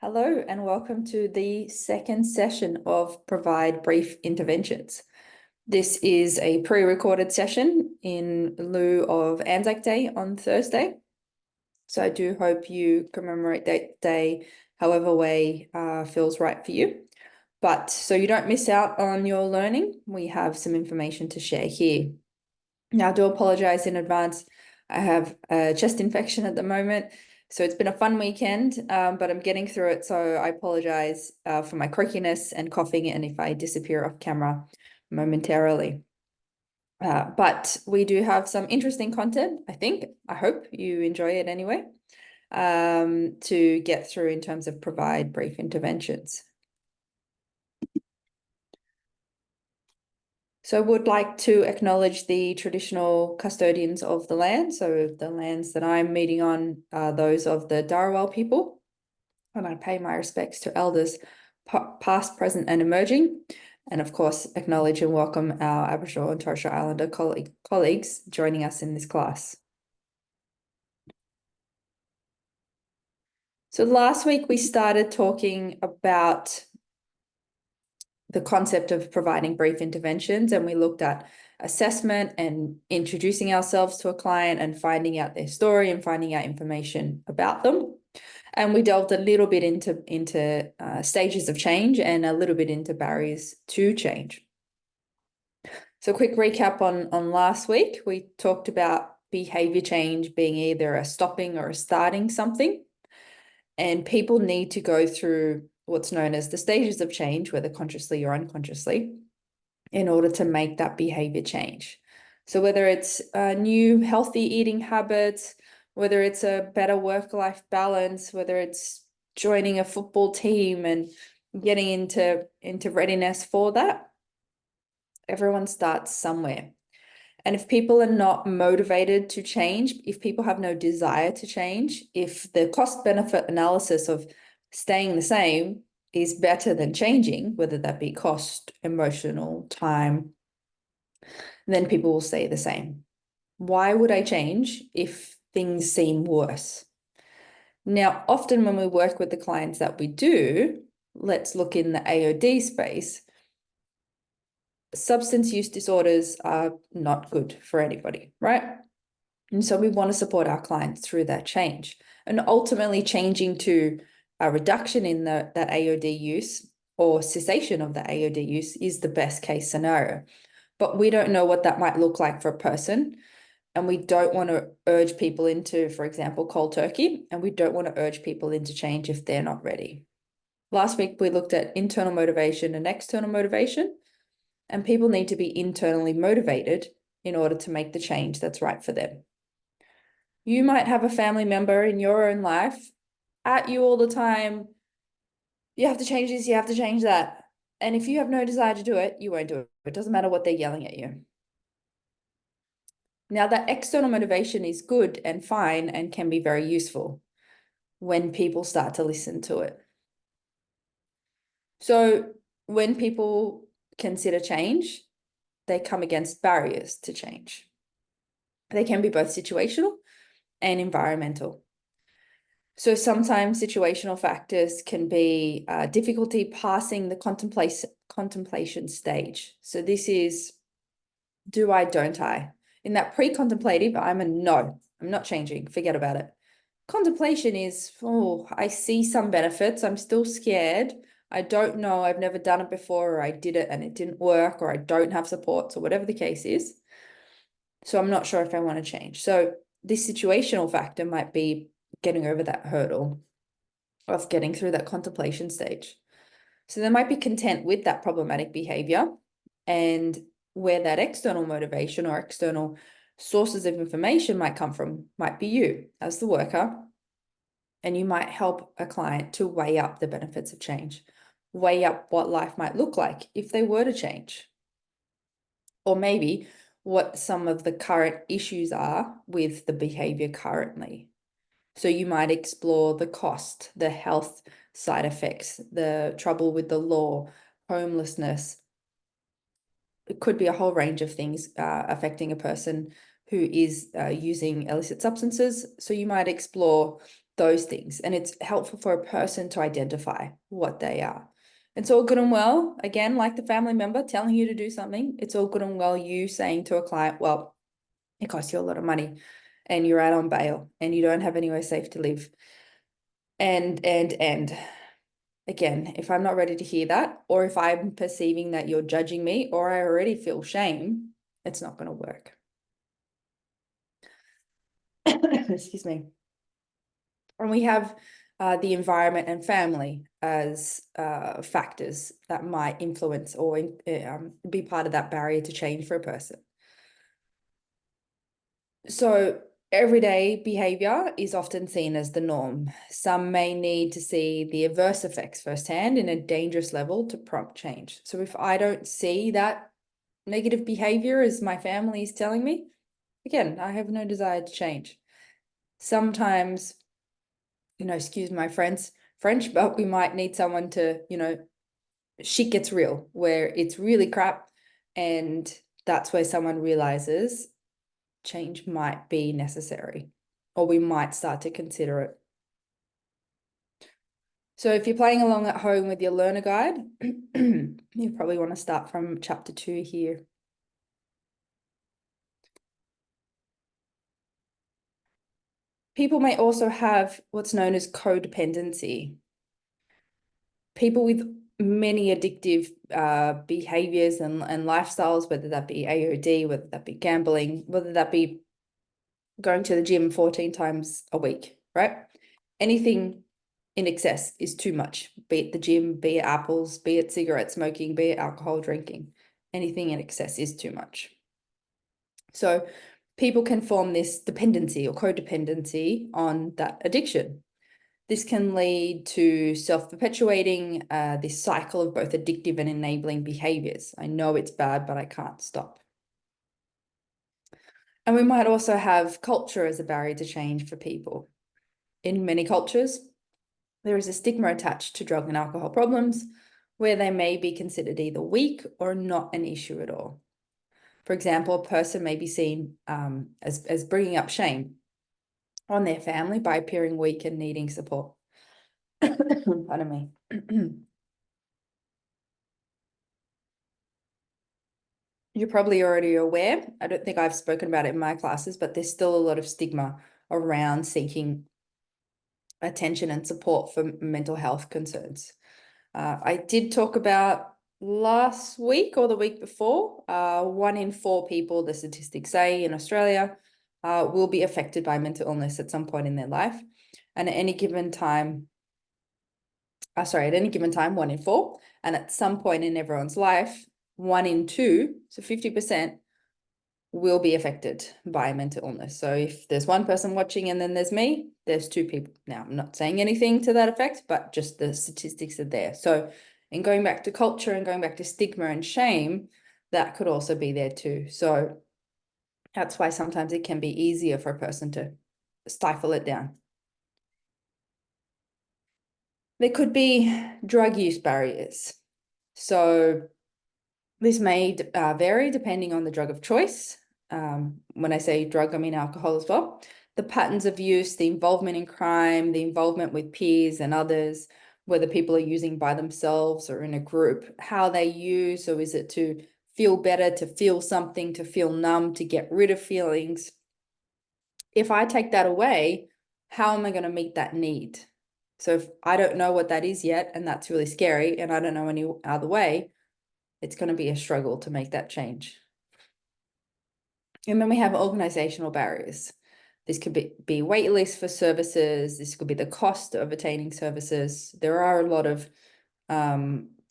Hello and welcome to the second session of Provide Brief Interventions. This is a pre-recorded session in lieu of Anzac Day on Thursday. So I do hope you commemorate that day however way feels right for you. But so you don't miss out on your learning, we have some information to share here. Now, I do apologize in advance. I have a chest infection at the moment. So it's been a fun weekend, but I'm getting through it. So I apologize for my croakiness and coughing and if I disappear off camera momentarily. But we do have some interesting content, I think. I hope you enjoy it anyway, to get through in terms of provide brief interventions. So I would like to acknowledge the traditional custodians of the land. So the lands that I'm meeting on are those of the Dharawal people. And I pay my respects to elders past, present and emerging. And of course, acknowledge and welcome our Aboriginal and Torres Strait Islander colleagues joining us in this class. So last week we started talking about the concept of providing brief interventions, and we looked at assessment and introducing ourselves to a client and finding out their story and finding out information about them. And we delved a little bit into stages of change and a little bit into barriers to change. So quick recap on last week, we talked about behavior change being either a stopping or a starting something. And people need to go through what's known as the stages of change, whether consciously or unconsciously, in order to make that behavior change. So whether it's new healthy eating habits, whether it's a better work-life balance, whether it's joining a football team and getting into readiness for that, everyone starts somewhere. And if people are not motivated to change, if people have no desire to change, if the cost-benefit analysis of staying the same is better than changing, whether that be cost, emotional, time, then people will stay the same. Why would I change if things seem worse? Now, often when we work with the clients that we do, let's look in the AOD space, substance use disorders are not good for anybody, right? And so we want to support our clients through that change. And ultimately changing to a reduction in that AOD use or cessation of the AOD use is the best case scenario. But we don't know what that might look like for a person. And we don't want to urge people into, for example, cold turkey. And we don't want to urge people into change if they're not ready. Last week, we looked at internal motivation and external motivation. And people need to be internally motivated in order to make the change that's right for them. You might have a family member in your own life at you all the time. You have to change this, you have to change that. And if you have no desire to do it, you won't do it. It doesn't matter what they're yelling at you. Now, that external motivation is good and fine and can be very useful when people start to listen to it. So when people consider change, they come against barriers to change. They can be both situational and environmental. So sometimes situational factors can be difficulty passing the contemplation stage. So this is, do I, don't I? In that pre-contemplative, I'm a no, I'm not changing, forget about it. Contemplation is, oh, I see some benefits, I'm still scared, I don't know, I've never done it before, or I did it and it didn't work, or I don't have support, or whatever the case is. So I'm not sure if I want to change. So this situational factor might be getting over that hurdle of getting through that contemplation stage. So they might be content with that problematic behavior, and where that external motivation or external sources of information might come from might be you as the worker, and you might help a client to weigh up the benefits of change, weigh up what life might look like if they were to change, or maybe what some of the current issues are with the behavior currently. So you might explore the cost, the health side effects, the trouble with the law, homelessness. It could be a whole range of things affecting a person who is using illicit substances. So you might explore those things. And it's helpful for a person to identify what they are. It's all good and well, again, like the family member telling you to do something, it's all good and well you saying to a client, well, it costs you a lot of money and you're out on bail and you don't have anywhere safe to live. And again, if I'm not ready to hear that, or if I'm perceiving that you're judging me, or I already feel shame, it's not going to work. Excuse me. And we have the environment and family as factors that might influence or be part of that barrier to change for a person. So everyday behavior is often seen as the norm. Some may need to see the adverse effects firsthand in a dangerous level to prompt change. So if I don't see that negative behavior as my family is telling me, again, I have no desire to change. Sometimes, excuse my French, but we might need someone to, shit gets real, where it's really crap. And that's where someone realizes change might be necessary, or we might start to consider it. So if you're playing along at home with your learner guide, you probably want to start from chapter 2 here. People may also have what's known as codependency. People with many addictive behaviors and lifestyles, whether that be AOD, whether that be gambling, whether that be going to the gym 14 times a week, right? Anything in excess is too much, be it the gym, be it apples, be it cigarette smoking, be it alcohol drinking. Anything in excess is too much. So people can form this dependency or codependency on that addiction. This can lead to self-perpetuating this cycle of both addictive and enabling behaviors. I know it's bad, but I can't stop. And we might also have culture as a barrier to change for people. In many cultures, there is a stigma attached to drug and alcohol problems where they may be considered either weak or not an issue at all. For example, a person may be seen as bringing up shame on their family by appearing weak and needing support. Pardon me. You're probably already aware, I don't think I've spoken about it in my classes, but there's still a lot of stigma around seeking attention and support for mental health concerns. I did talk about last week or the week before, 1 in 4 people, the statistics say in Australia, will be affected by mental illness at some point in their life. And at any given time, 1 in 4, and at some point in everyone's life, 1 in 2, so 50%, will be affected by mental illness. So if there's one person watching and then there's me, there's 2 people. Now, I'm not saying anything to that effect, but just the statistics are there. So in going back to culture and going back to stigma and shame, that could also be there too. So that's why sometimes it can be easier for a person to stifle it down. There could be drug use barriers. So this may vary depending on the drug of choice. When I say drug, I mean alcohol as well. The patterns of use, the involvement in crime, the involvement with peers and others, whether people are using by themselves or in a group, how they use, so is it to feel better, to feel something, to feel numb, to get rid of feelings? If I take that away, how am I going to meet that need? So if I don't know what that is yet, and that's really scary, and I don't know any other way, it's going to be a struggle to make that change. And then we have organizational barriers. This could be wait lists for services. This could be the cost of attaining services. There are a lot of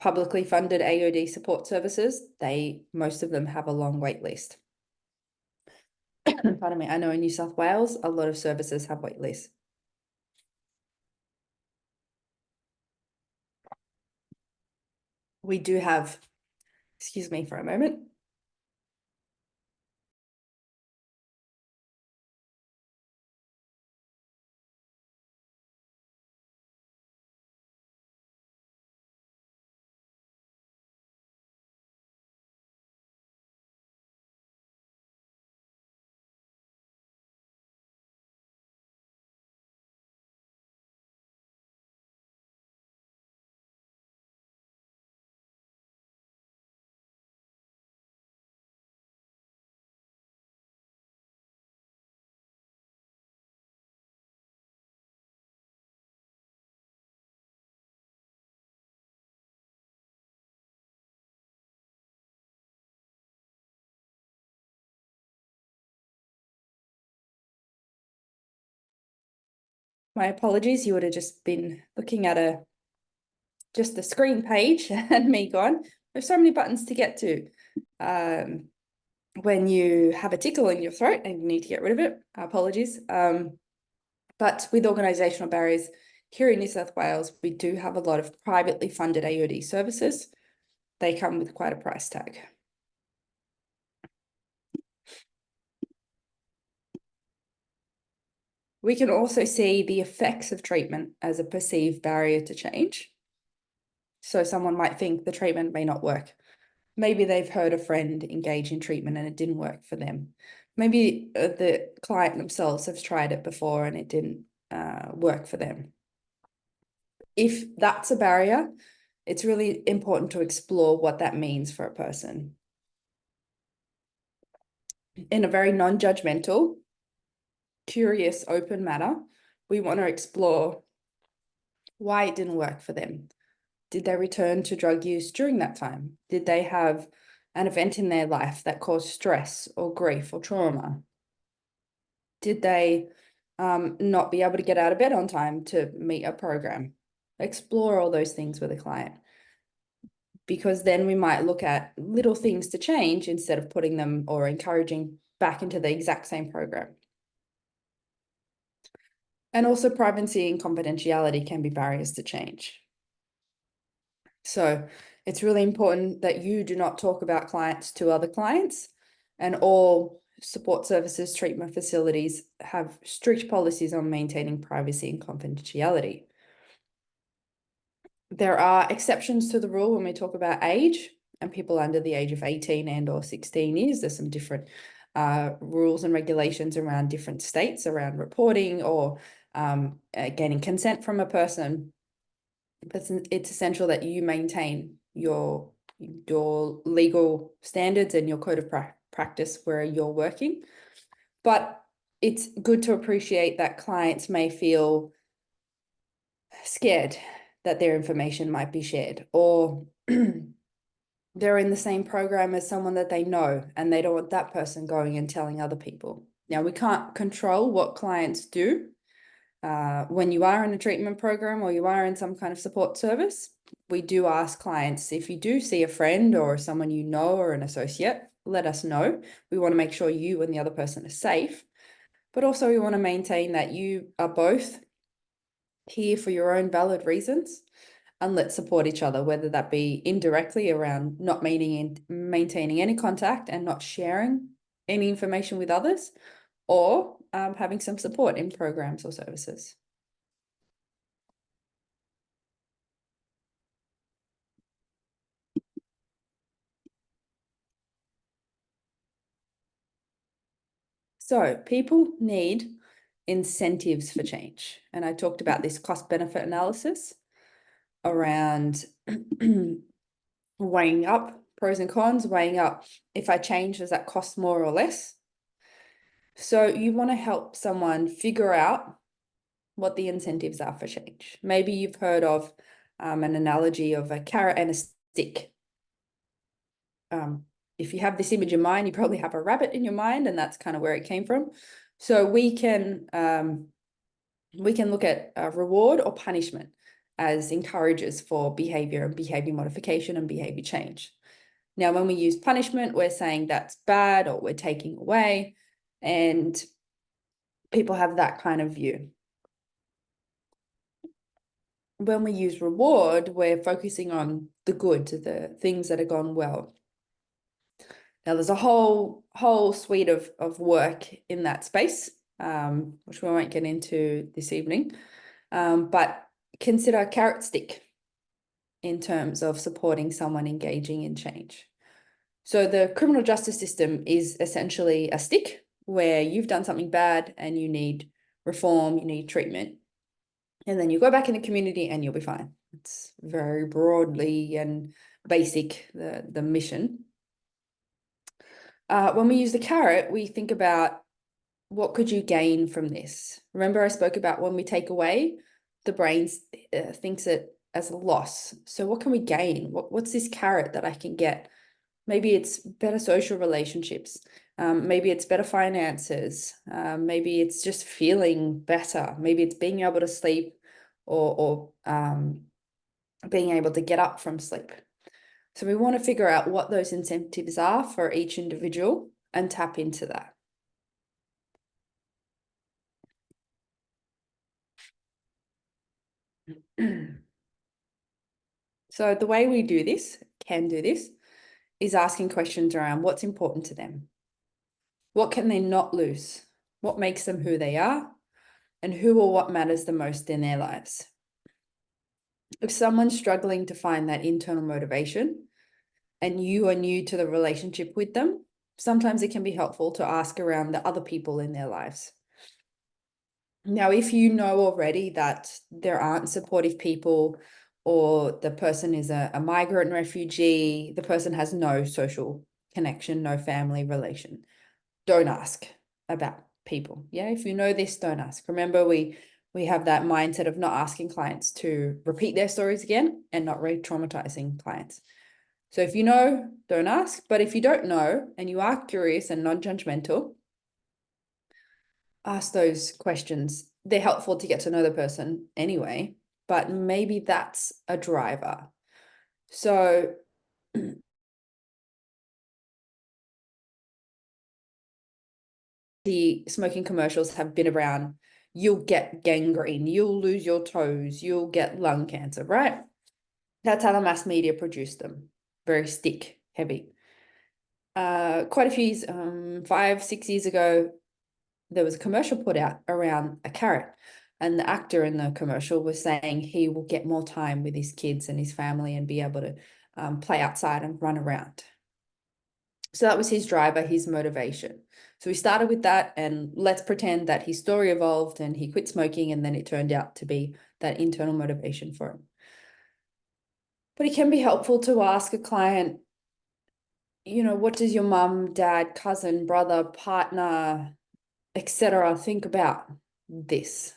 publicly funded AOD support services. Most of them have a long wait list. Pardon me. I know in New South Wales, a lot of services have wait lists. We do have, excuse me for a moment. My apologies, you would have just been looking at just the screen page and me gone. There's so many buttons to get to. When you have a tickle in your throat and you need to get rid of it, apologies. But with organisational barriers, here in New South Wales, we do have a lot of privately funded AOD services. They come with quite a price tag. We can also see the effects of treatment as a perceived barrier to change. So someone might think the treatment may not work. Maybe they've heard a friend engage in treatment and it didn't work for them. Maybe the client themselves have tried it before and it didn't work for them. If that's a barrier, it's really important to explore what that means for a person. In a very non-judgmental, curious, open manner, we want to explore why it didn't work for them. Did they return to drug use during that time? Did they have an event in their life that caused stress or grief or trauma? Did they not be able to get out of bed on time to meet a program? Explore all those things with a client, because then we might look at little things to change instead of putting them or encouraging back into the exact same program. And also privacy and confidentiality can be barriers to change. So it's really important that you do not talk about clients to other clients, and all support services treatment facilities have strict policies on maintaining privacy and confidentiality. There are exceptions to the rule when we talk about age and people under the age of 18 and or 16 years. There's some different rules and regulations around different states around reporting or gaining consent from a person. But it's essential that you maintain your legal standards and your code of practice where you're working. But it's good to appreciate that clients may feel scared that their information might be shared, or they're in the same program as someone that they know and they don't want that person going and telling other people. Now, we can't control what clients do. When you are in a treatment program or you are in some kind of support service, we do ask clients, if you do see a friend or someone you know or an associate, let us know. We want to make sure you and the other person are safe, but also we want to maintain that you are both here for your own valid reasons, and let's support each other, whether that be indirectly around not maintaining any contact and not sharing any information with others, or having some support in programs or services. So people need incentives for change. And I talked about this cost benefit analysis around weighing up pros and cons, weighing up if I change, does that cost more or less? So you want to help someone figure out what the incentives are for change. Maybe you've heard of an analogy of a carrot and a stick. If you have this image in mind, you probably have a rabbit in your mind, and that's kind of where it came from. So we can look at reward or punishment as encourages for behavior and behavior modification and behavior change. Now, when we use punishment, we're saying that's bad or we're taking away, and people have that kind of view. When we use reward, we're focusing on the good, the things that have gone well. Now, there's a whole suite of work in that space, which we won't get into this evening, but consider carrot stick in terms of supporting someone engaging in change. So the criminal justice system is essentially a stick where you've done something bad and you need reform, you need treatment, and then you go back in the community and you'll be fine. It's very broadly and basic, the mission. When we use the carrot, we think about what could you gain from this? Remember I spoke about when we take away, the brain thinks it as a loss. So what can we gain? What's this carrot that I can get? Maybe it's better social relationships. Maybe it's better finances. Maybe it's just feeling better. Maybe it's being able to sleep or being able to get up from sleep. So we want to figure out what those incentives are for each individual and tap into that. So the way we do this, can do this, is asking questions around what's important to them. What can they not lose? What makes them who they are? And who or what matters the most in their lives? If someone's struggling to find that internal motivation and you are new to the relationship with them, sometimes it can be helpful to ask around the other people in their lives. Now, if you know already that there aren't supportive people, or the person is a migrant refugee, the person has no social connection, no family relation, don't ask about people. Yeah, if you know this, don't ask. Remember, we have that mindset of not asking clients to repeat their stories again and not re-traumatizing clients. So if you know, don't ask. But if you don't know and you are curious and non-judgmental, ask those questions. They're helpful to get to know the person anyway, but maybe that's a driver. So the smoking commercials have been around. You'll get gangrene, you'll lose your toes, you'll get lung cancer, right? That's how the mass media produced them. Very stick heavy. Quite a few, 5-6 years ago, there was a commercial put out around a carrot, and the actor in the commercial was saying he will get more time with his kids and his family and be able to play outside and run around. So that was his driver, his motivation. So we started with that, and let's pretend that his story evolved and he quit smoking, and then it turned out to be that internal motivation for him. But it can be helpful to ask a client, what does your mum, dad, cousin, brother, partner, etc. think about this?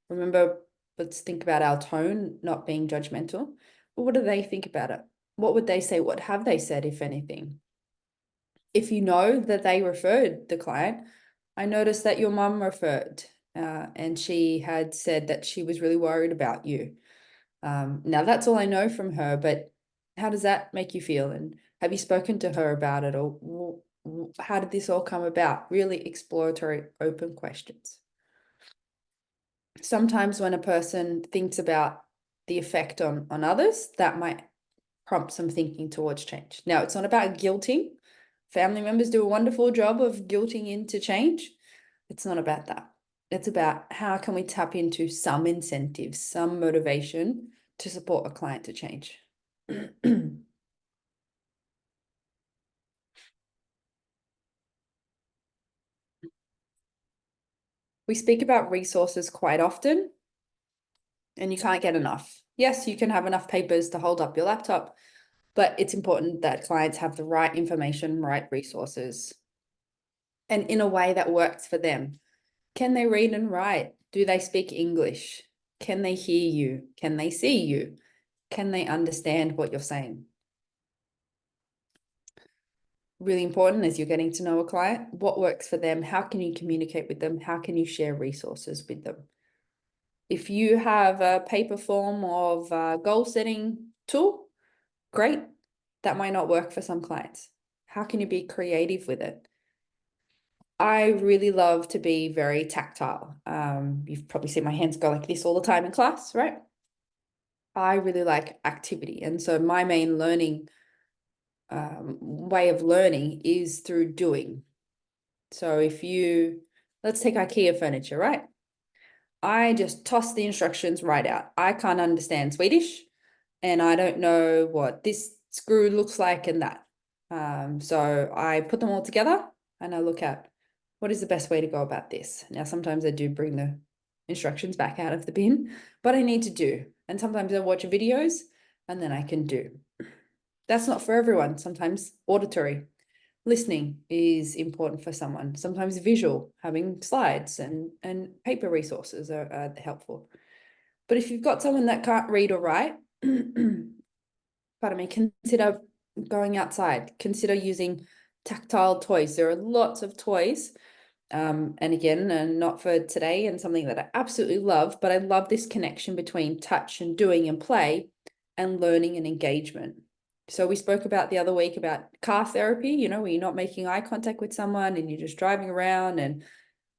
Remember, let's think about our tone, not being judgmental. What do they think about it? What would they say? What have they said, if anything? If you know that they referred the client, I noticed that your mum referred, and she had said that she was really worried about you. Now that's all I know from her, but how does that make you feel? And have you spoken to her about it? Or how did this all come about? Really exploratory, open questions. Sometimes when a person thinks about the effect on others, that might prompt some thinking towards change. Now, it's not about guilting. Family members do a wonderful job of guilting into change. It's not about that. It's about how can we tap into some incentives, some motivation to support a client to change. We speak about resources quite often, and you can't get enough. Yes, you can have enough papers to hold up your laptop, but it's important that clients have the right information, right resources, and in a way that works for them. Can they read and write? Do they speak English? Can they hear you? Can they see you? Can they understand what you're saying? Really important as you're getting to know a client, what works for them? How can you communicate with them? How can you share resources with them? If you have a paper form of a goal setting tool, great. That might not work for some clients. How can you be creative with it? I really love to be very tactile. You've probably seen my hands go like this all the time in class, right? I really like activity. And so my main learning way of learning is through doing. So let's take IKEA furniture, right? I just toss the instructions right out. I can't understand Swedish, and I don't know what this screw looks like and that. So I put them all together and I look at what is the best way to go about this. Now, sometimes I do bring the instructions back out of the bin, but I need to do. And sometimes I watch videos and then I can do. That's not for everyone. Sometimes auditory listening is important for someone. Sometimes visual, having slides and paper resources are helpful. But if you've got someone that can't read or write, pardon me, consider going outside. Consider using tactile toys. There are lots of toys. And again, not for today, and something that I absolutely love, but I love this connection between touch and doing and play and learning and engagement. So we spoke about the other week about car therapy, you know, where you're not making eye contact with someone and you're just driving around, and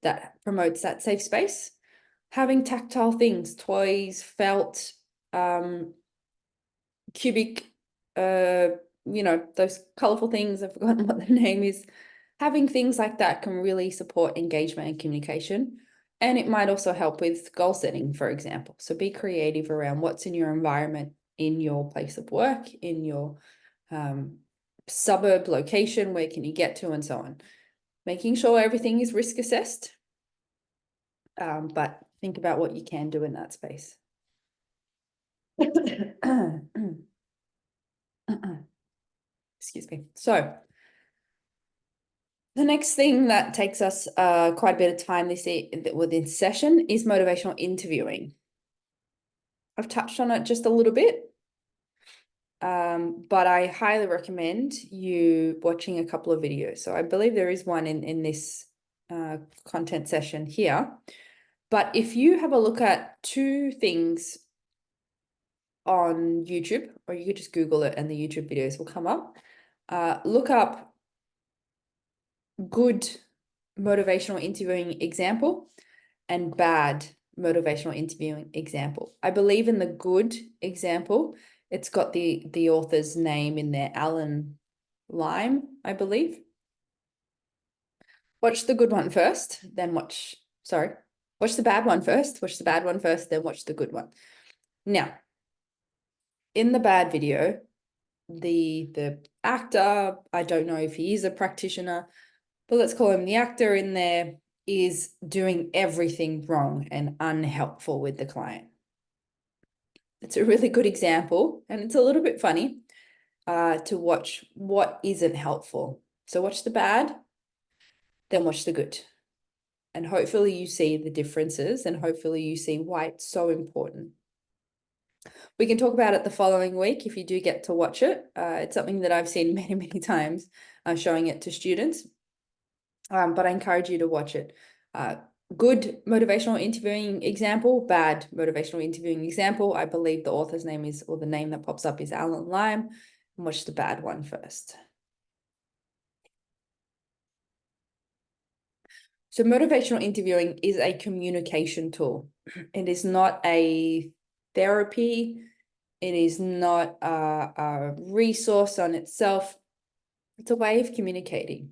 that promotes that safe space. Having tactile things, toys, felt, cubic, you know, those colorful things, I've forgotten what the name is. Having things like that can really support engagement and communication. And it might also help with goal setting, for example. So be creative around what's in your environment, in your place of work, in your suburb location, where can you get to, and so on. Making sure everything is risk assessed, but think about what you can do in that space. Excuse me. So the next thing that takes us quite a bit of time within session is motivational interviewing. I've touched on it just a little bit, but I highly recommend you watching a couple of videos. So I believe there is one in this content session here. But if you have a look at two things on YouTube, or you could just Google it and the YouTube videos will come up. Look up good motivational interviewing example and bad motivational interviewing example. I believe in the good example, it's got the author's name in there, Alan Lime, I believe. Watch the good one first, then watch the bad one first, then watch the good one. Now, in the bad video, the actor, I don't know if he is a practitioner, but let's call him the actor in there, is doing everything wrong and unhelpful with the client. It's a really good example, and it's a little bit funny to watch what isn't helpful. So watch the bad, then watch the good. And hopefully you see the differences, and hopefully you see why it's so important. We can talk about it the following week if you do get to watch it. It's something that I've seen many, many times, showing it to students. But I encourage you to watch it. Good motivational interviewing example, bad motivational interviewing example. I believe the author's name is, or the name that pops up is Alan Lime. And watch the bad one first. So motivational interviewing is a communication tool. It is not a therapy. It is not a resource on itself. It's a way of communicating.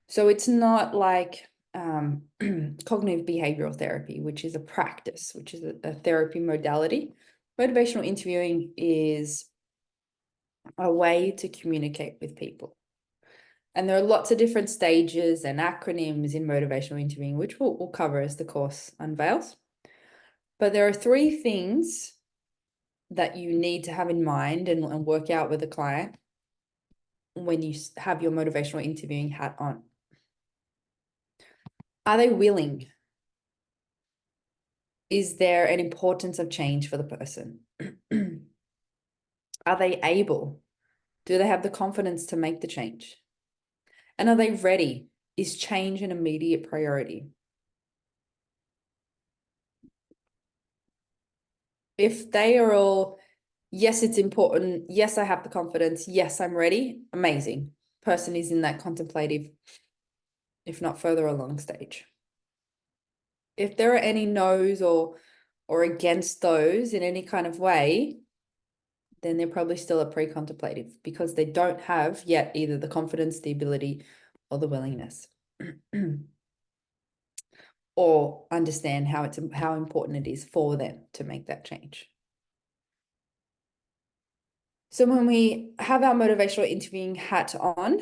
So it's not like cognitive behavioral therapy, which is a practice, which is a therapy modality. Motivational interviewing is a way to communicate with people. And there are lots of different stages and acronyms in motivational interviewing, which we'll cover as the course unveils. But there are three things that you need to have in mind and work out with a client when you have your motivational interviewing hat on. Are they willing? Is there an importance of change for the person? Are they able? Do they have the confidence to make the change? And are they ready? Is change an immediate priority? If they are all, yes, it's important. Yes, I have the confidence. Yes, I'm ready. Amazing. Person is in that contemplative, if not further along stage. If there are any no's or against those in any kind of way, then they're probably still a pre-contemplative, because they don't have yet either the confidence, the ability, or the willingness, or understand how important it is for them to make that change. So when we have our motivational interviewing hat on,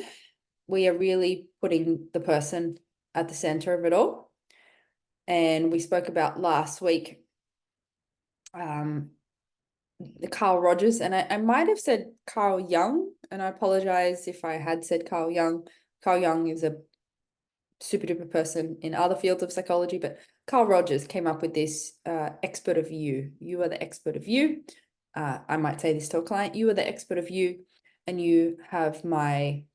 we are really putting the person at the center of it all. And we spoke about last week, Carl Rogers, and I might have said Carl Jung, and I apologize if I had said Carl Jung. Carl Jung is a super duper person in other fields of psychology, but Carl Rogers came up with this expert of you. You are the expert of you. I might say this to a client, you are the expert of you, and you have my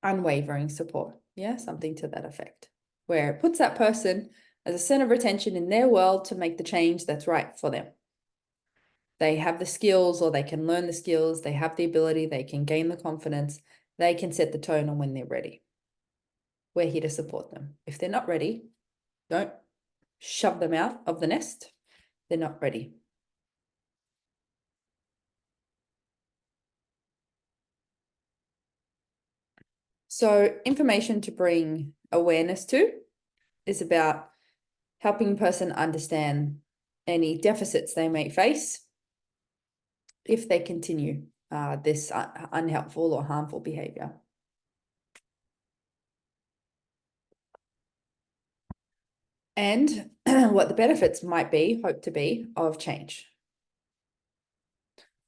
unwavering support. Yeah, something to that effect, where it puts that person as a center of attention in their world to make the change that's right for them. They have the skills, or they can learn the skills, they have the ability, they can gain the confidence, they can set the tone on when they're ready. We're here to support them. If they're not ready, don't shove them out of the nest. They're not ready. So information to bring awareness to is about helping a person understand any deficits they may face if they continue this unhelpful or harmful behavior. And what the benefits might be, hope to be, of change.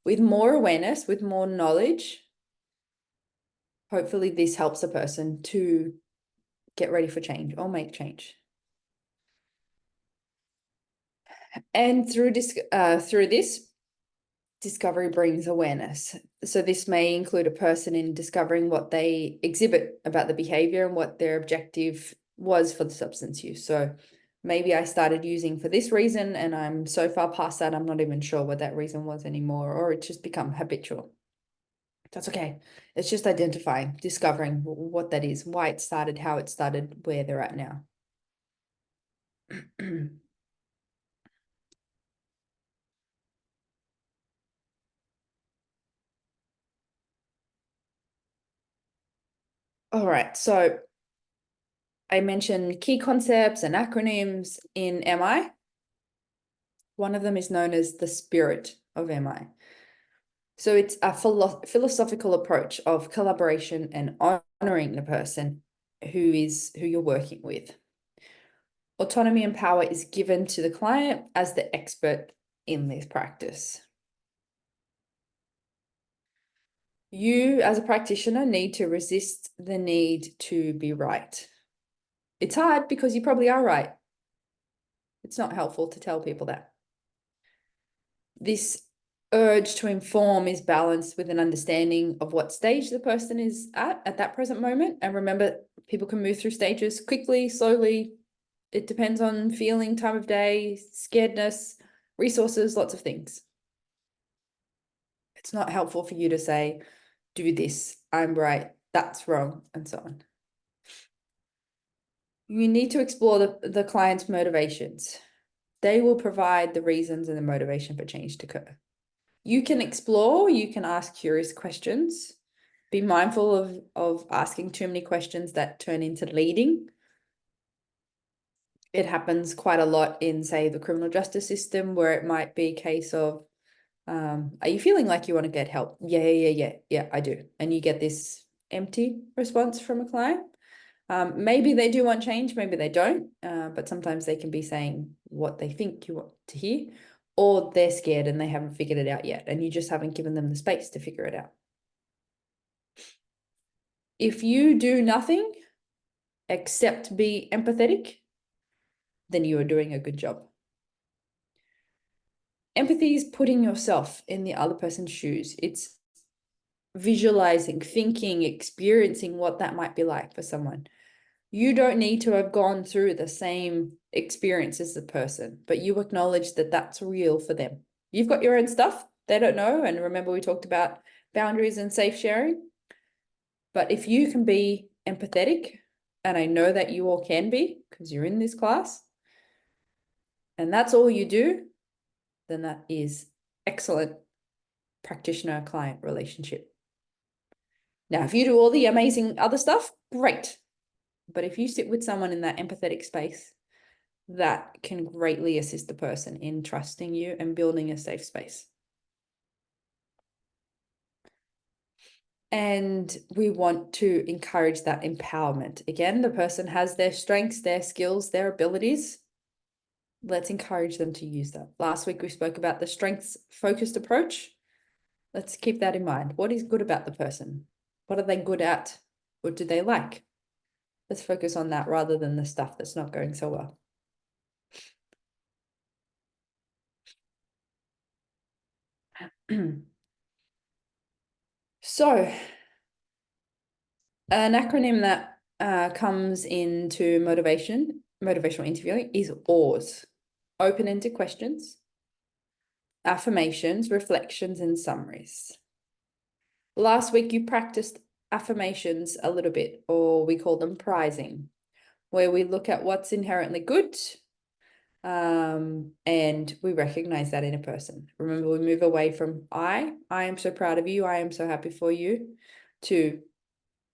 With more awareness, with more knowledge, hopefully this helps a person to get ready for change or make change. And through this, discovery brings awareness. So this may include a person in discovering what they exhibit about the behavior and what their objective was for the substance use. So maybe I started using for this reason, and I'm so far past that, I'm not even sure what that reason was anymore, or it's just become habitual. That's okay. It's just identifying, discovering what that is, why it started, how it started, where they're at now. All right, so I mentioned key concepts and acronyms in MI. One of them is known as the spirit of MI. So it's a philosophical approach of collaboration and honoring the person who you're working with. Autonomy and power is given to the client as the expert in this practice. You, as a practitioner, need to resist the need to be right. It's hard because you probably are right. It's not helpful to tell people that. This urge to inform is balanced with an understanding of what stage the person is at that present moment. And remember, people can move through stages quickly, slowly. It depends on feeling, time of day, scaredness, resources, lots of things. It's not helpful for you to say, do this, I'm right, that's wrong, and so on. You need to explore the client's motivations. They will provide the reasons and the motivation for change to occur. You can explore, you can ask curious questions. Be mindful of asking too many questions that turn into leading. It happens quite a lot in, say, the criminal justice system, where it might be a case of, are you feeling like you want to get help? Yeah, I do. And you get this empty response from a client. Maybe they do want change, maybe they don't, but sometimes they can be saying what they think you want to hear, or they're scared and they haven't figured it out yet, and you just haven't given them the space to figure it out. If you do nothing except be empathetic, then you are doing a good job. Empathy is putting yourself in the other person's shoes. It's visualizing, thinking, experiencing what that might be like for someone. You don't need to have gone through the same experience as the person, but you acknowledge that that's real for them. You've got your own stuff, they don't know. And remember, we talked about boundaries and safe sharing. But if you can be empathetic, and I know that you all can be because you're in this class, and that's all you do, then that is excellent practitioner-client relationship. Now, if you do all the amazing other stuff, great. But if you sit with someone in that empathetic space, that can greatly assist the person in trusting you and building a safe space. And we want to encourage that empowerment. Again, the person has their strengths, their skills, their abilities. Let's encourage them to use that. Last week, we spoke about the strengths-focused approach. Let's keep that in mind. What is good about the person? What are they good at? What do they like? Let's focus on that rather than the stuff that's not going so well. So An acronym that comes into motivational interviewing is OARS. Open-ended questions, affirmations, reflections, and summaries. Last week you practiced affirmations a little bit, or we call them prizing, where we look at what's inherently good, and we recognize that in a person. Remember, we move away from I am so proud of you, I am so happy for you, to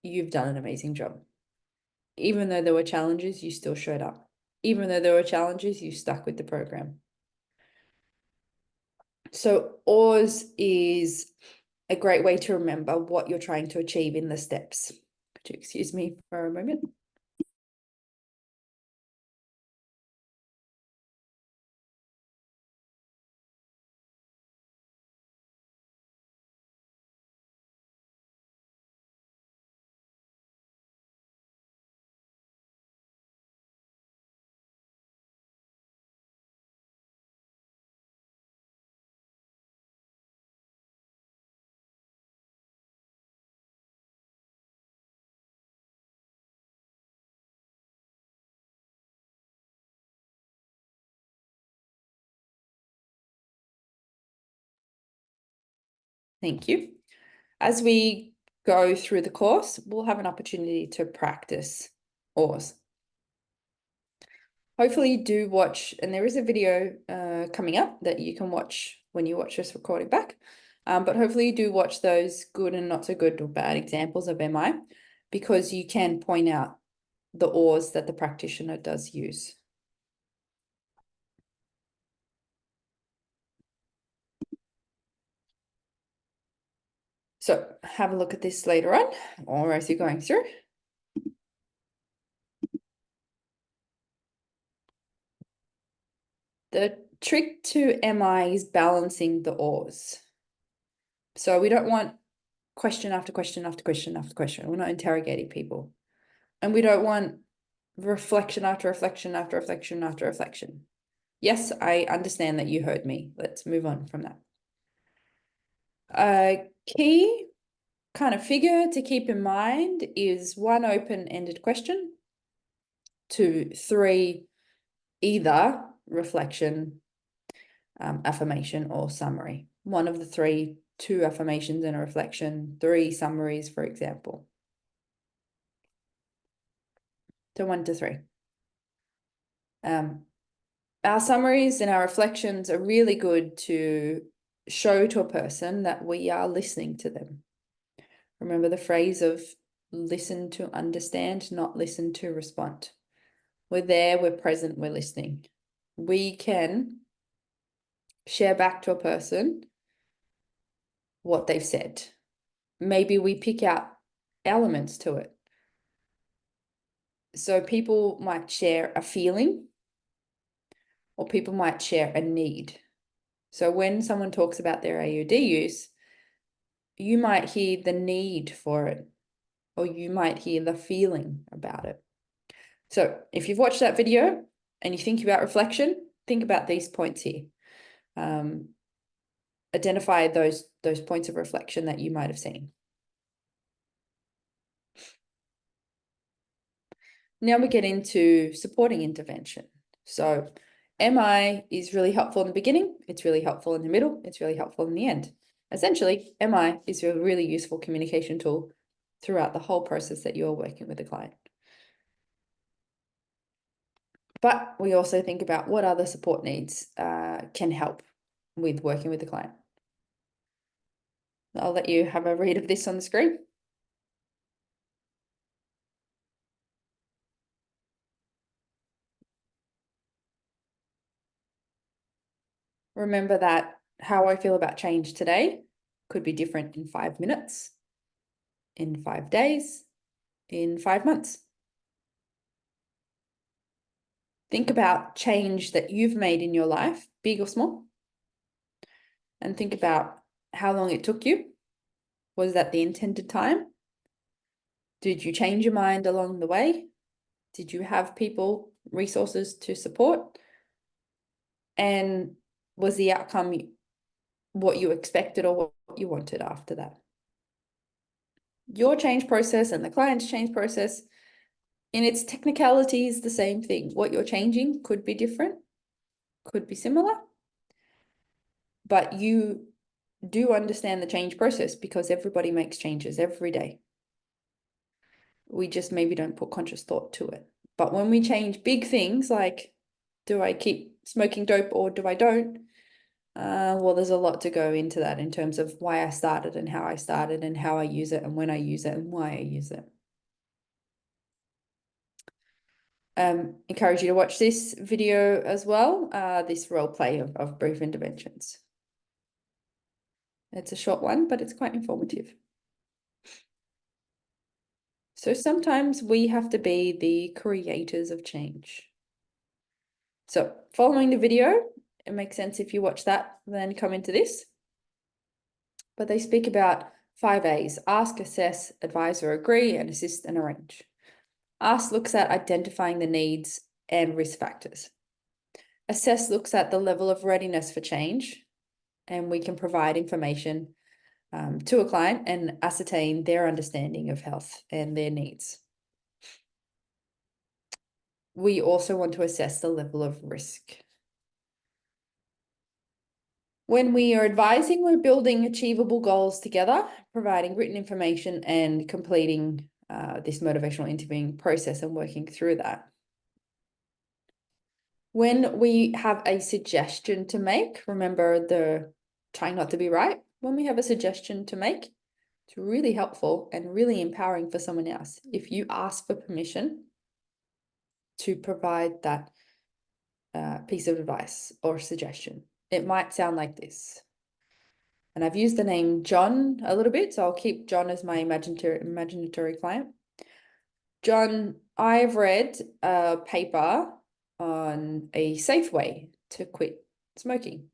you've done an amazing job. Even though there were challenges, you still showed up. Even though there were challenges, you stuck with the program. So OARS is a great way to remember what you're trying to achieve in the steps. Could you excuse me for a moment? Thank you. As we go through the course, we'll have an opportunity to practice OARS. Hopefully you do watch, and there is a video coming up that you can watch when you watch this recording back. But hopefully you do watch those good and not so good or bad examples of MI, because you can point out the OARS that the practitioner does use. So have a look at this later on, or as you're going through. The trick to MI is balancing the OARS. So we don't want question after question after question after question. We're not interrogating people. And we don't want reflection after reflection after reflection after reflection. Yes, I understand that you heard me. Let's move on from that. A key kind of figure to keep in mind is 1 open-ended question, 2, 3 either reflection, affirmation, or summary. One of the 3, 2 affirmations and a reflection, 3 summaries, for example. So 1 to 3. Our summaries and our reflections are really good to show to a person that we are listening to them. Remember the phrase of listen to understand, not listen to respond. We're there, we're present, we're listening. We can share back to a person what they've said. Maybe we pick out elements to it. So people might share a feeling, or people might share a need. So when someone talks about their AOD use, you might hear the need for it, or you might hear the feeling about it. So if you've watched that video and you think about reflection, think about these points here. Identify those points of reflection that you might have seen. Now we get into supporting intervention. So MI is really helpful in the beginning, it's really helpful in the middle, it's really helpful in the end. Essentially, MI is a really useful communication tool throughout the whole process that you're working with a client. But we also think about what other support needs can help with working with the client. I'll let you have a read of this on the screen. Remember that how I feel about change today could be different in 5 minutes, in 5 days, in 5 months. Think about change that you've made in your life, big or small, and think about how long it took you. Was that the intended time? Did you change your mind along the way? Did you have people, resources to support? And was the outcome what you expected or what you wanted after that? your change process and the client's change process, in its technicalities, the same thing. What you're changing could be different, could be similar, but you do understand the change process because everybody makes changes every day. We just maybe don't put conscious thought to it. But when we change big things like, do I keep smoking dope or do I don't? Well, there's a lot to go into that in terms of why I started and how I use it and when I use it and why I use it. Encourage you to watch this video as well, this role play of brief interventions. It's a short one, but it's quite informative. So sometimes we have to be the creators of change. So following the video, it makes sense if you watch that, then come into this. But they speak about 5 A's: ask, assess, advise or agree, and assist and arrange. Ask looks at identifying the needs and risk factors. Assess looks at the level of readiness for change, and we can provide information to a client and ascertain their understanding of health and their needs. We also want to assess the level of risk. When we are advising, we're building achievable goals together, providing written information and completing this motivational interviewing process and working through that. When we have a suggestion to make, remember the trying not to be right. When we have a suggestion to make, it's really helpful and really empowering for someone else. If you ask for permission to provide that piece of advice or suggestion, it might sound like this. And I've used the name John a little bit, so I'll keep John as my imaginatory client. John, I've read a paper on a safe way to quit smoking.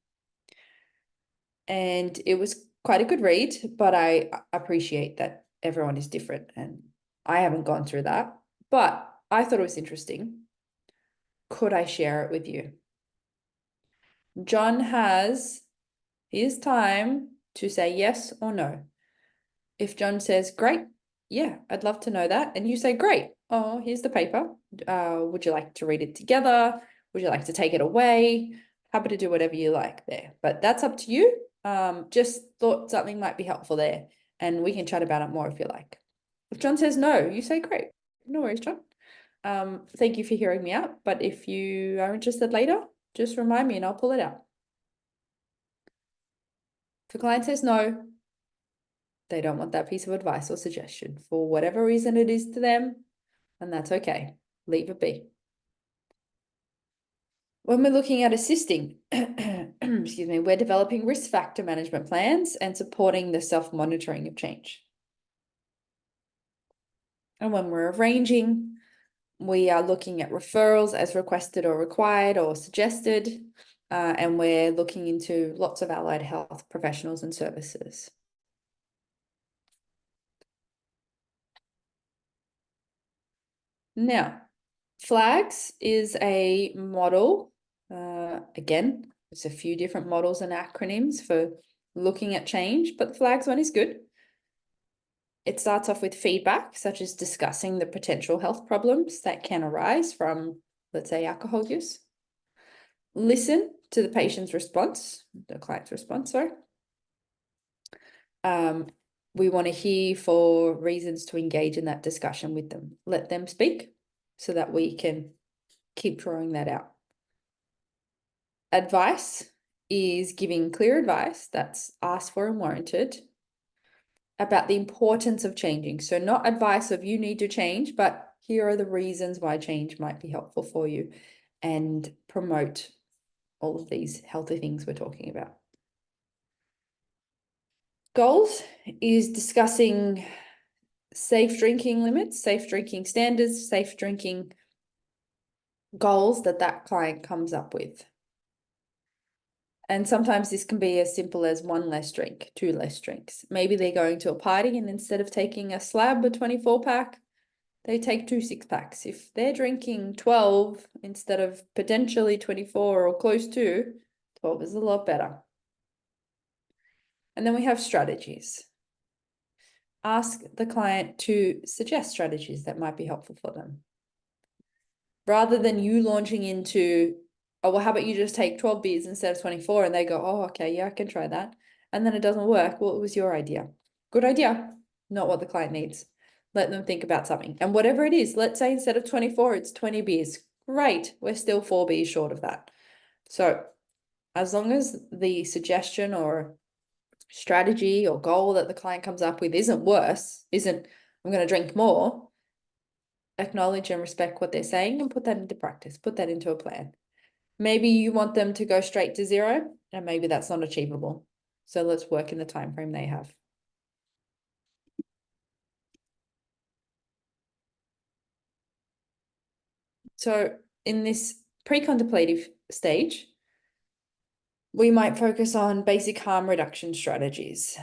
And it was quite a good read, but I appreciate that everyone is different and I haven't gone through that. But I thought it was interesting. Could I share it with you? John has his time to say yes or no. If John says, great, yeah, I'd love to know that. And you say, great, oh, here's the paper. Would you like to read it together? Would you like to take it away? Happy to do whatever you like there. But that's up to you. Just thought something might be helpful there. And we can chat about it more if you like. If John says no, you say, great. No worries, John. Thank you for hearing me out. But if you are interested later, just remind me and I'll pull it out. If a client says no, they don't want that piece of advice or suggestion for whatever reason it is to them, and that's okay. Leave it be. When we're looking at assisting, excuse me, we're developing risk factor management plans and supporting the self-monitoring of change. And when we're arranging, we are looking at referrals as requested or required or suggested, and we're looking into lots of allied health professionals and services. Now, FLAGS is a model. Again, there's a few different models and acronyms for looking at change, but the FLAGS one is good. It starts off with feedback, such as discussing the potential health problems that can arise from, let's say, alcohol use. Listen to the patient's response, the client's response, sorry. We want to hear for reasons to engage in that discussion with them. Let them speak so that we can keep drawing that out. Advice is giving clear advice that's asked for and warranted about the importance of changing. So not advice of you need to change, but here are the reasons why change might be helpful for you and promote all of these healthy things we're talking about. Goals is discussing safe drinking limits, safe drinking standards, safe drinking goals that client comes up with. And sometimes this can be as simple as 1 less drink, 2 less drinks. Maybe they're going to a party and instead of taking a slab, a 24-pack, they take 2 6-packs. If they're drinking 12 instead of potentially 24 or close to, 12 is a lot better. And then we have strategies. ask the client to suggest strategies that might be helpful for them. Rather than you launching into, oh, well, how about you just take 12 beers instead of 24? And they go, oh, okay, yeah, I can try that. And then it doesn't work. Well, it was your idea. Good idea, not what the client needs. Let them think about something. And whatever it is, let's say instead of 24, it's 20 beers. Great, we're still 4 beers short of that. So as long as the suggestion or strategy or goal that the client comes up with isn't worse, isn't I'm going to drink more, acknowledge and respect what they're saying and put that into practice, put that into a plan. Maybe you want them to go straight to 0, and maybe that's not achievable. So let's work in the time frame they have. So in this pre-contemplative stage, we might focus on basic harm reduction strategies.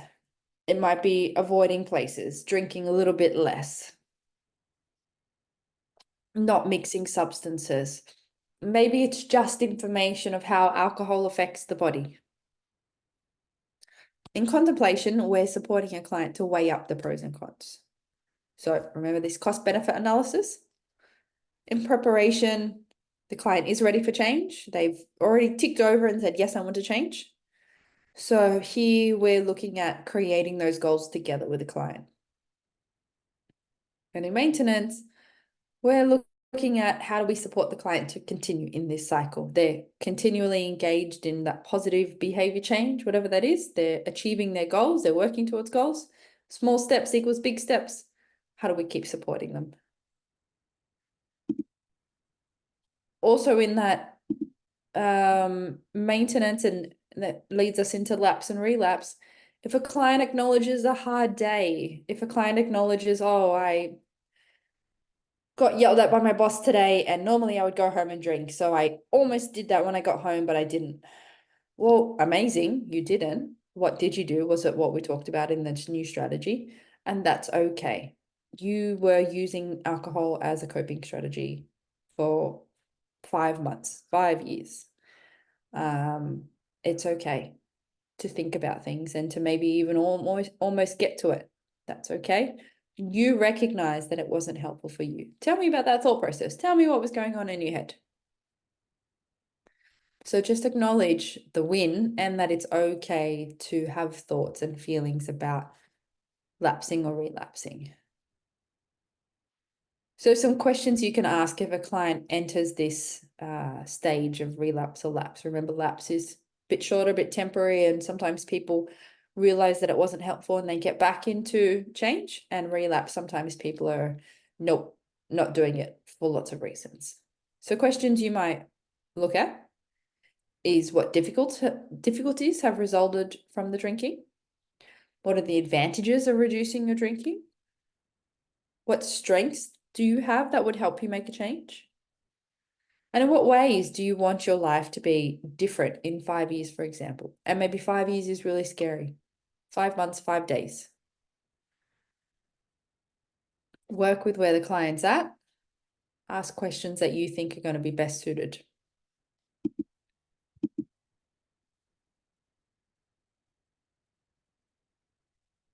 It might be avoiding places, drinking a little bit less, not mixing substances. Maybe it's just information of how alcohol affects the body. In contemplation, we're supporting a client to weigh up the pros and cons. So remember this cost-benefit analysis? In preparation, the client is ready for change. They've already ticked over and said, yes, I want to change. So here we're looking at creating those goals together with the client. And in maintenance, we're looking at how do we support the client to continue in this cycle. They're continually engaged in that positive behavior change, whatever that is. They're achieving their goals. They're working towards goals. Small steps equals big steps. How do we keep supporting them? Also in that maintenance, and that leads us into lapse and relapse. If a client acknowledges a hard day, if a client acknowledges, oh, I got yelled at by my boss today and normally I would go home and drink. So I almost did that when I got home, but I didn't. Well, amazing. You didn't. What did you do? Was it what we talked about in this new strategy? And that's okay. You were using alcohol as a coping strategy for 5 months, 5 years. It's okay to think about things and to maybe even almost get to it. That's okay. You recognize that it wasn't helpful for you. Tell me about that thought process. Tell me what was going on in your head. So just acknowledge the win and that it's okay to have thoughts and feelings about lapsing or relapsing. So some questions you can ask if a client enters this stage of relapse or lapse. Remember, lapse is a bit shorter, a bit temporary, and sometimes people realize that it wasn't helpful and they get back into change. And relapse, sometimes people are, nope, not doing it for lots of reasons. So questions you might look at is what difficulties have resulted from the drinking? What are the advantages of reducing your drinking? What strengths do you have that would help you make a change? And in what ways do you want your life to be different in 5 years, for example? And maybe 5 years is really scary. 5 months, 5 days. Work with where the client's at. Ask questions that you think are going to be best suited.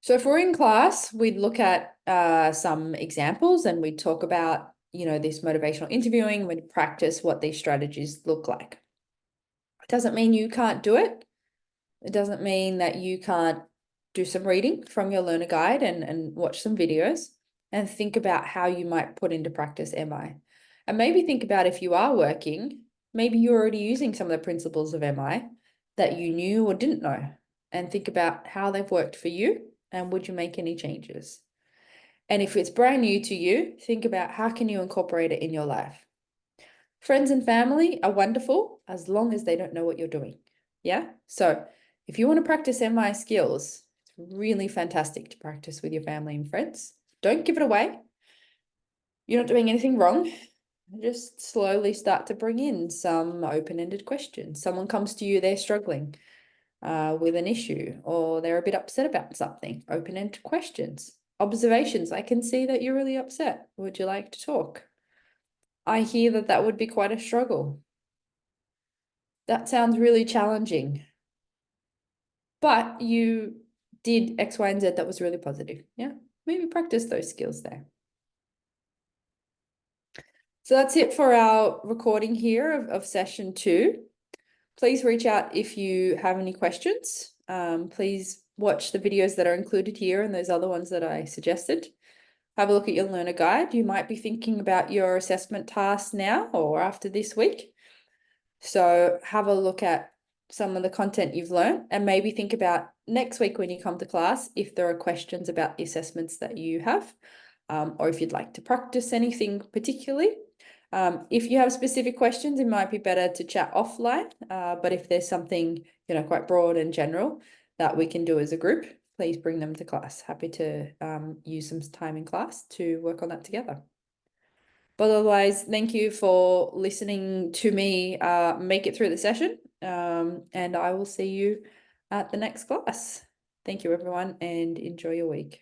So if we're in class, we'd look at some examples and we'd talk about, this motivational interviewing, we'd practice what these strategies look like. It doesn't mean you can't do it. It doesn't mean that you can't do some reading from your learner guide and watch some videos and think about how you might put into practice MI. And maybe think about if you are working, maybe you're already using some of the principles of MI that you knew or didn't know, and think about how they've worked for you and would you make any changes. And if it's brand new to you, think about how can you incorporate it in your life. Friends and family are wonderful as long as they don't know what you're doing. Yeah. So if you want to practice MI skills, it's really fantastic to practice with your family and friends. Don't give it away. You're not doing anything wrong. Just slowly start to bring in some open-ended questions. Someone comes to you, they're struggling with an issue, or they're a bit upset about something. Open-ended questions. Observations. I can see that you're really upset. Would you like to talk? I hear that that would be quite a struggle. That sounds really challenging. But you did X, Y, and Z that was really positive. Yeah, maybe practice those skills there. So that's it for our recording here of session 2. Please reach out if you have any questions. Please watch the videos that are included here and those other ones that I suggested. Have a look at your learner guide. You might be thinking about your assessment tasks now or after this week. So have a look at some of the content you've learned and maybe think about next week when you come to class if there are questions about the assessments that you have, or if you'd like to practice anything particularly. If you have specific questions, it might be better to chat offline, but if there's something, quite broad and general that we can do as a group, please bring them to class. Happy to use some time in class to work on that together. But otherwise, thank you for listening to me make it through the session, and I will see you at the next class. Thank you, everyone, and enjoy your week.